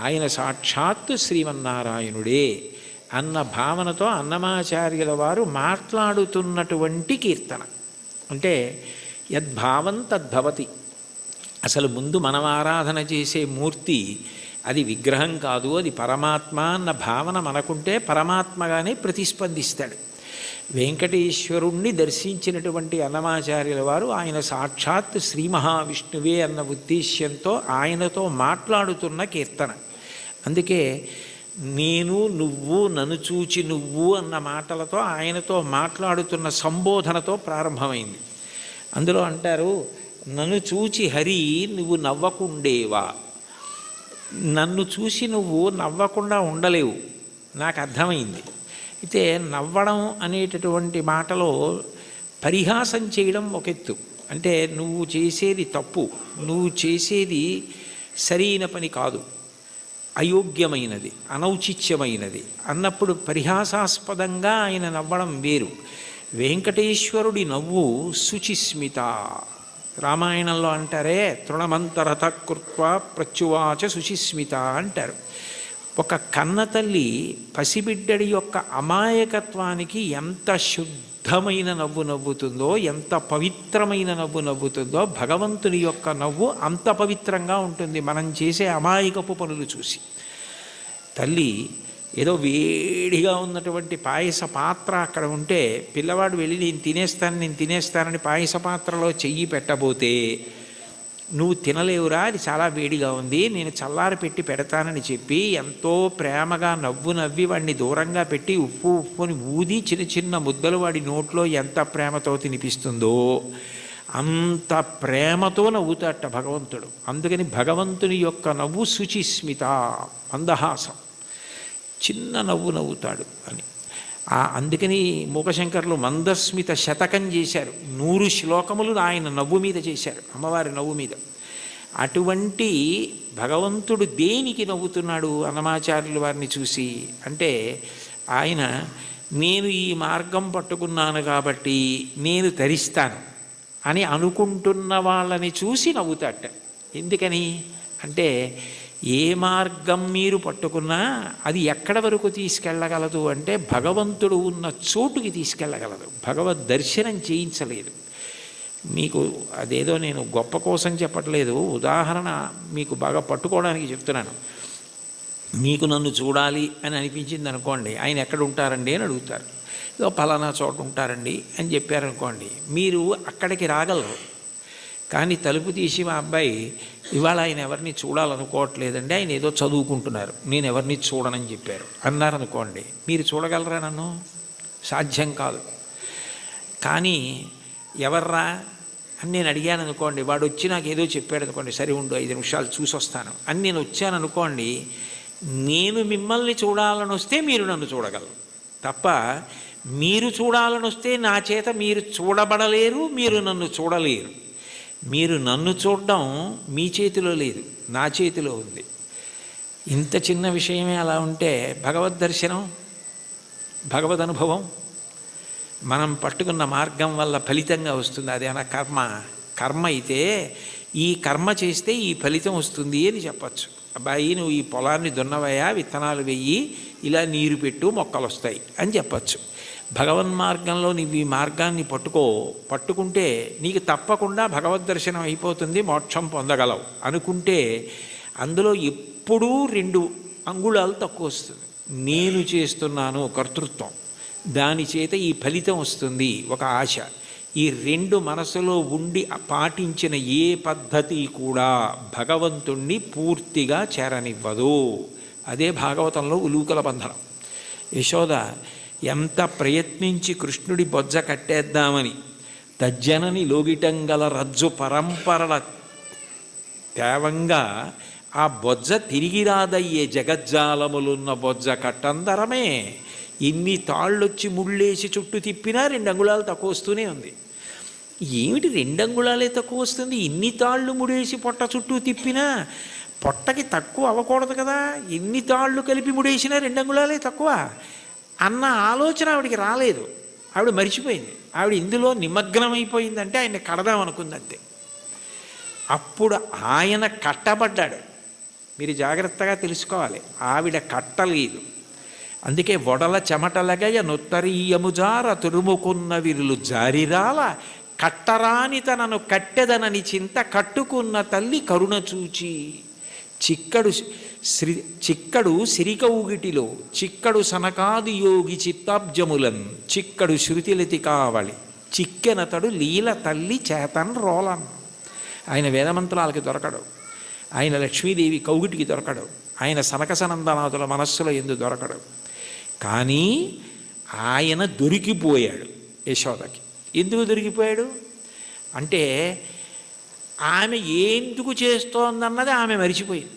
ఆయన సాక్షాత్తు శ్రీమన్నారాయణుడే అన్న భావనతో అన్నమాచార్యుల వారు మాట్లాడుతున్నటువంటి కీర్తన. అంటే యద్భావం తద్భవతి. అసలు ముందు మనం ఆరాధన చేసే మూర్తి అది విగ్రహం కాదు, అది పరమాత్మ అన్న భావన మనకుంటే పరమాత్మగానే ప్రతిస్పందిస్తాడు. వెంకటేశ్వరుణ్ణి దర్శించినటువంటి అన్నమాచార్యుల వారు ఆయన సాక్షాత్ శ్రీ మహావిష్ణువే అన్న ఉద్దేశ్యంతో ఆయనతో మాట్లాడుతున్న కీర్తన. అందుకే నేను నువ్వు నన్ను చూచి నువ్వు అన్న మాటలతో ఆయనతో మాట్లాడుతున్న సంబోధనతో ప్రారంభమైంది. అందులో అంటారు, నన్ను చూచి హరి నువ్వు నవ్వకుండేవా. నన్ను చూసి నువ్వు నవ్వకుండా ఉండలేవు, నాకు అర్థమైంది. అయితే నవ్వడం అనేటటువంటి మాటలో పరిహాసం చేయడం ఒక ఎత్తు. అంటే నువ్వు చేసేది తప్పు, నువ్వు చేసేది సరైన పని కాదు, అయోగ్యమైనది, అనౌచిత్యమైనది అన్నప్పుడు పరిహాసాస్పదంగా ఆయన నవ్వడం వేరు. వెంకటేశ్వరుడి నవ్వు శుచిస్మిత. రామాయణంలో అంటారే, తృణమంతరత కృత్వా ప్రత్యువాచ శుచిస్మిత అంటారు. ఒక కన్న తల్లి పసిబిడ్డడి యొక్క అమాయకత్వానికి ఎంత శుద్ధమైన నవ్వు నవ్వుతుందో, ఎంత పవిత్రమైన నవ్వు నవ్వుతుందో, భగవంతుని యొక్క నవ్వు అంత పవిత్రంగా ఉంటుంది మనం చేసే అమాయకపు పనులు చూసి. తల్లి ఏదో వేడిగా ఉన్నటువంటి పాయస పాత్ర అక్కడ ఉంటే పిల్లవాడు వెళ్ళి నేను తినేస్తానని పాయస పాత్రలో చెయ్యి పెట్టబోతే, నువ్వు తినలేవురా, అది చాలా వేడిగా ఉంది, నేను చల్లారి పెట్టి పెడతానని చెప్పి ఎంతో ప్రేమగా నవ్వి వాడిని దూరంగా పెట్టి ఉప్పుని ఊది చిన్న చిన్న ముద్దలు వాడి నోట్లో ఎంత ప్రేమతో తినిపిస్తుందో అంత ప్రేమతో నవ్వుతాట భగవంతుడు. అందుకని భగవంతుని యొక్క నవ్వు శుచిస్మిత, మందహాసం, చిన్న నవ్వు నవ్వుతాడు అని. అందుకని మూకశంకర్లు మందస్మిత శతకం చేశారు. 100 శ్లోకములు ఆయన నవ్వు మీద చేశారు, అమ్మవారి నవ్వు మీద. అటువంటి భగవంతుడు దేనికి నవ్వుతున్నాడు అన్నమాచార్యుల వారిని చూసి అంటే, ఆయన నేను ఈ మార్గం పట్టుకున్నాను కాబట్టి నేను తరిస్తాను అని అనుకుంటున్న వాళ్ళని చూసి నవ్వుతాట. ఎందుకని అంటే, ఏ మార్గం మీరు పట్టుకున్నా అది ఎక్కడ వరకు తీసుకెళ్ళగలదు అంటే భగవంతుడు ఉన్న చోటుకి తీసుకెళ్ళగలదు, భగవద్ దర్శనం చేయించలేదు. మీకు అదేదో నేను గొప్ప కోసం చెప్పట్లేదు, ఉదాహరణ మీకు బాగా పట్టుకోవడానికి చెప్తున్నాను. మీకు నన్ను చూడాలి అని అనిపించింది అనుకోండి, ఆయన ఎక్కడ ఉంటారండి అని అడుగుతారు. ఏదో పలానా చోట ఉంటారండి అని చెప్పారనుకోండి, మీరు అక్కడికి రాగలరు. కానీ తలుపు తీసి మా అబ్బాయి ఇవాళ ఆయన ఎవరిని చూడాలనుకోవట్లేదండి, ఆయన ఏదో చదువుకుంటున్నారు, నేను ఎవరిని చూడనని చెప్పారు అన్నారనుకోండి, మీరు చూడగలరా నన్ను? సాధ్యం కాదు. కానీ ఎవర్రా అని నేను అడిగాను అనుకోండి, వాడు వచ్చి నాకు ఏదో చెప్పాడు అనుకోండి, సరే ఉండు 5 నిమిషాలు చూసి వస్తాను అని నేను వచ్చాను అనుకోండి, నేను మిమ్మల్ని చూడాలని వస్తే మీరు నన్ను చూడగలరు తప్ప, మీరు చూడాలని వస్తే నా చేత మీరు చూడబడలేరు, మీరు నన్ను చూడలేరు. మీరు నన్ను చూడడం మీ చేతిలో లేదు, నా చేతిలో ఉంది. ఇంత చిన్న విషయమే అలా ఉంటే భగవద్ దర్శనం, భగవద్ అనుభవం మనం పట్టుకున్న మార్గం వల్ల ఫలితంగా వస్తుంది. అదేనా కర్మ అయితే ఈ కర్మ చేస్తే ఈ ఫలితం వస్తుంది అని చెప్పచ్చు. అబ్బాయి నువ్వు ఈ పొలాన్ని దున్నవయ్యా, విత్తనాలు వెయ్యి, ఇలా నీరు పెట్టు, మొక్కలు వస్తాయి అని చెప్పచ్చు. భగవన్మార్గంలో నీవు ఈ మార్గాన్ని పట్టుకుంటే నీకు తప్పకుండా భగవద్ దర్శనం అయిపోతుంది, మోక్షం పొందగలవు అనుకుంటే అందులో ఎప్పుడూ 2 అంగుళాలు తక్కువ వస్తుంది. నేను చేస్తున్నాను కర్తృత్వం, దాని చేత ఈ ఫలితం వస్తుంది ఒక ఆశ. ఈ 2 మనసులో ఉండి పాటించిన ఏ పద్ధతి కూడా భగవంతుణ్ణి పూర్తిగా చేరనివ్వదు. అదే భాగవతంలో ఉలూకల బంధనం. యశోద ఎంత ప్రయత్నించి కృష్ణుడి బొజ్జ కట్టేద్దామని తజ్జనని లోగిటంగల రజ్జు పరంపరల తేవంగా ఆ బొజ్జ తిరిగి రాదయ్యే జగజ్జాలములున్న బొజ్జ కట్టందరమే. ఇన్ని తాళ్ళొచ్చి ముళ్ళేసి చుట్టూ తిప్పినా 2 అంగుళాలు తక్కువ వస్తూనే ఉంది. ఏమిటి 2 అంగుళాలే తక్కువ వస్తుంది, ఇన్ని తాళ్ళు ముడేసి పొట్ట చుట్టూ తిప్పినా పొట్టకి తక్కువ అవ్వకూడదు కదా, ఎన్ని తాళ్ళు కలిపి ముడేసినా 2 అంగుళాలే తక్కువ అన్న ఆలోచన ఆవిడికి రాలేదు. ఆవిడ మరిచిపోయింది. ఆవిడ ఇందులో నిమగ్నమైపోయిందంటే ఆయన్ని కడదామనుకుందంతే. అప్పుడు ఆయన కట్టబడ్డాడు. మీరు జాగ్రత్తగా తెలుసుకోవాలి. ఆవిడ కట్టలేదు. అందుకే వడల చెమటలగయ నొత్తరీయముజార తురుముకున్న విరులు జారిరాల కట్టరాని తనను కట్టెదనని చింత కట్టుకున్న తల్లి కరుణ చూచి. చిక్కడు సిరికౌగిటిలో చిక్కడు సనకాది యోగి చిత్తాబ్జములన్ చిక్కడు శృతిలతి కావళి చిక్కెనతడు లీల తల్లి చేతన్ రోలన్. ఆయన వేదమంత్రాలకి దొరకడు, ఆయన లక్ష్మీదేవి కౌగిటికి దొరకడు, ఆయన సనకసనందనాథుల మనస్సులో ఎందు దొరకడు. కానీ ఆయన దొరికిపోయాడు యశోదకి. ఎందుకు దొరికిపోయాడు అంటే ఆమె ఎందుకు చేస్తోందన్నది ఆమె మరిచిపోయింది.